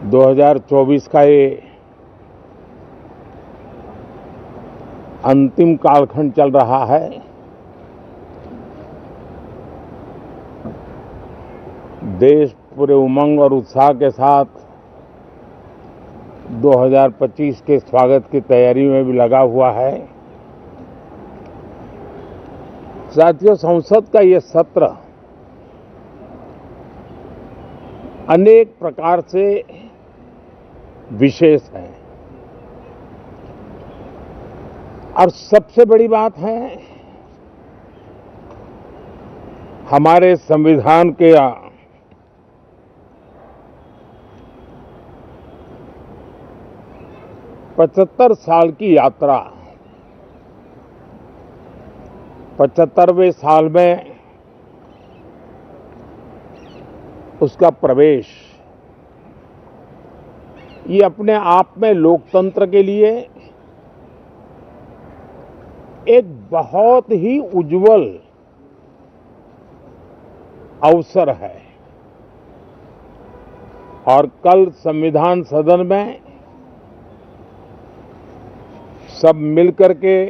2024 का ये अंतिम कालखंड चल रहा है। देश पूरे उमंग और उत्साह के साथ 2025 के स्वागत की तैयारी में भी लगा हुआ है। साथियों, संसद का ये सत्र अनेक प्रकार से विशेष है और सबसे बड़ी बात है, हमारे संविधान के 75 साल की यात्रा, 75वें साल में उसका प्रवेश, ये अपने आप में लोकतंत्र के लिए एक बहुत ही उज्जवल अवसर है। और कल संविधान सदन में सब मिलकर के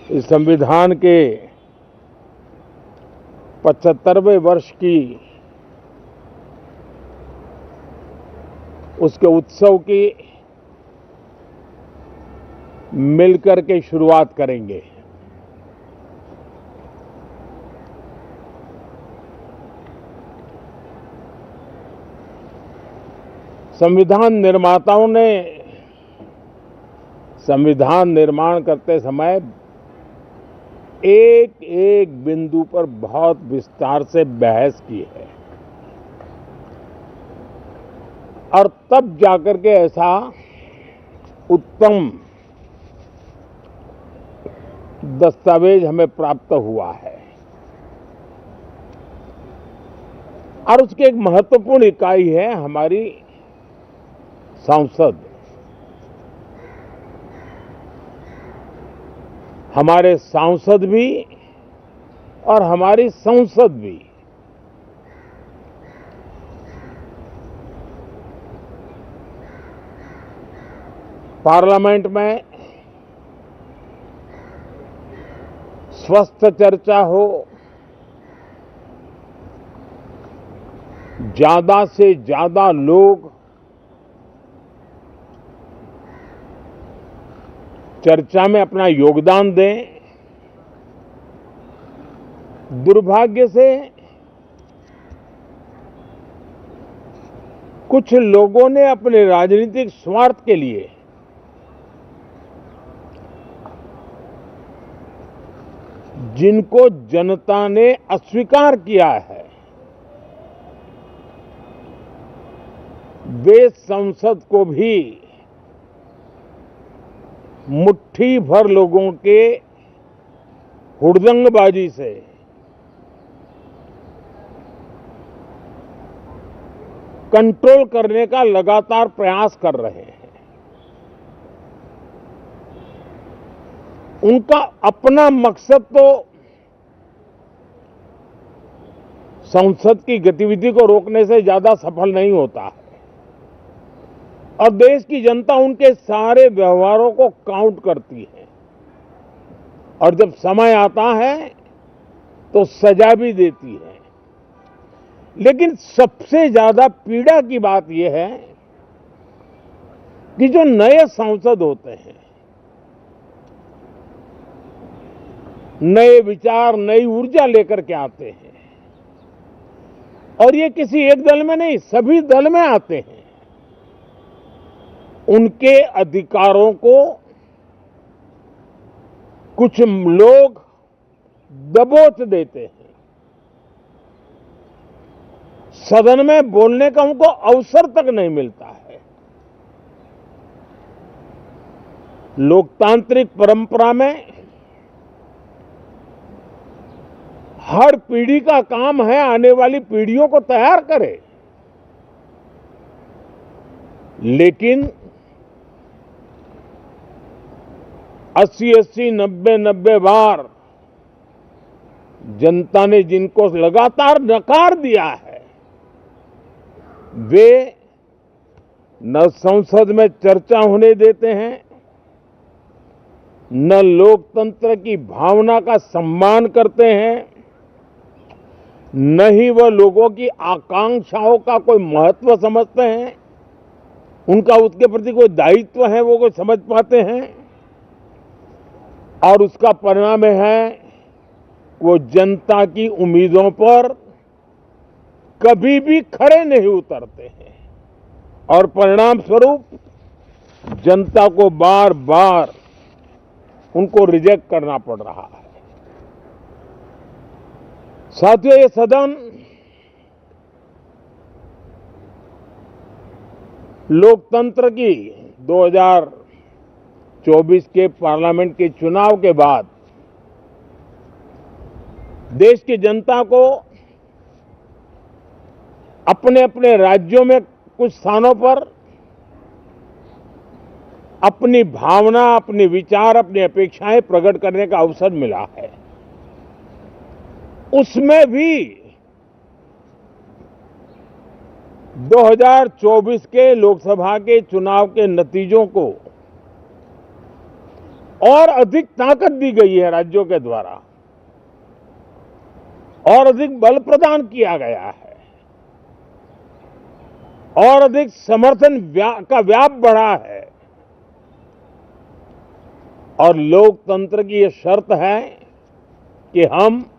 इस संविधान के 75वें वर्ष की उसके उत्सव की मिलकर के शुरुआत करेंगे। संविधान निर्माताओं ने संविधान निर्माण करते समय एक एक बिंदु पर बहुत विस्तार से बहस की है और तब जाकर के ऐसा उत्तम दस्तावेज हमें प्राप्त हुआ है। और उसकी एक महत्वपूर्ण इकाई है हमारी संसद। हमारे सांसद भी और हमारी संसद भी पार्लियामेंट में स्वस्थ चर्चा हो, ज्यादा से ज्यादा लोग चर्चा में अपना योगदान दें। दुर्भाग्य से कुछ लोगों ने अपने राजनीतिक स्वार्थ के लिए जिनको जनता ने अस्वीकार किया है, वे संसद को भी मुट्ठी भर लोगों के हुड़दंगबाजी से कंट्रोल करने का लगातार प्रयास कर रहे हैं। उनका अपना मकसद तो संसद की गतिविधि को रोकने से ज्यादा सफल नहीं होता है और देश की जनता उनके सारे व्यवहारों को काउंट करती है और जब समय आता है तो सजा भी देती है। लेकिन सबसे ज्यादा पीड़ा की बात यह है कि जो नए सांसद होते हैं, नए विचार, नई ऊर्जा लेकर के आते हैं और ये किसी एक दल में नहीं, सभी दल में आते हैं। उनके अधिकारों को कुछ लोग दबोच देते हैं। सदन में बोलने का उनको अवसर तक नहीं मिलता है। लोकतांत्रिक परंपरा में हर पीढ़ी का काम है आने वाली पीढ़ियों को तैयार करे, लेकिन 80-80, 90-90 बार जनता ने जिनको लगातार नकार दिया है, वे न संसद में चर्चा होने देते हैं, न लोकतंत्र की भावना का सम्मान करते हैं, न ही वह लोगों की आकांक्षाओं का कोई महत्व समझते हैं, उनका उसके प्रति कोई दायित्व है वो कोई समझ पाते हैं। और उसका परिणाम है वो जनता की उम्मीदों पर कभी भी खरे नहीं उतरते हैं और परिणाम स्वरूप जनता को बार बार उनको रिजेक्ट करना पड़ रहा है। साथियों, ये सदन लोकतंत्र की 2024 के पार्लियामेंट के चुनाव के बाद देश की जनता को अपने अपने राज्यों में कुछ स्थानों पर अपनी भावना, अपने विचार, अपनी अपेक्षाएं प्रकट करने का अवसर मिला है। उसमें भी 2024 के लोकसभा के चुनाव के नतीजों को और अधिक ताकत दी गई है राज्यों के द्वारा और अधिक बल प्रदान किया गया है और अधिक समर्थन का व्याप बढ़ा है। और लोकतंत्र की यह शर्त है कि हम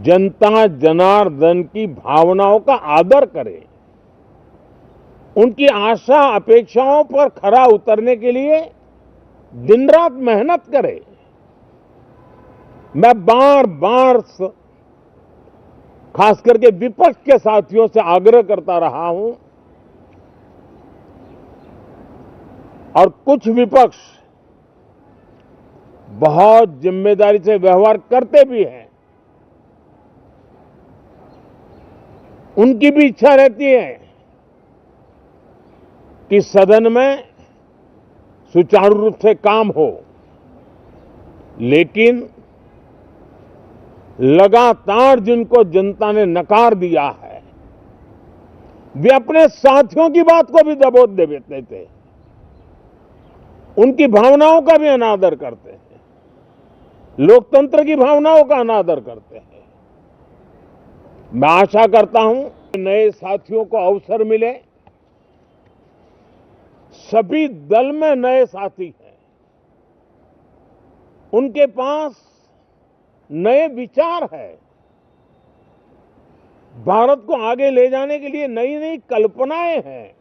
जनता जनार्दन की भावनाओं का आदर करें, उनकी आशा अपेक्षाओं पर खरा उतरने के लिए दिन रात मेहनत करें। मैं बार बार खास करके विपक्ष के साथियों से आग्रह करता रहा हूं और कुछ विपक्ष बहुत जिम्मेदारी से व्यवहार करते भी हैं। उनकी भी इच्छा रहती है कि सदन में सुचारू रूप से काम हो, लेकिन लगातार जिनको जनता ने नकार दिया है वे अपने साथियों की बात को भी दबोच देते थे, उनकी भावनाओं का भी अनादर करते हैं, लोकतंत्र की भावनाओं का अनादर करते हैं। मैं आशा करता हूं कि नए साथियों को अवसर मिले। सभी दल में नए साथी हैं, उनके पास नए विचार है, भारत को आगे ले जाने के लिए नई नई कल्पनाएं हैं।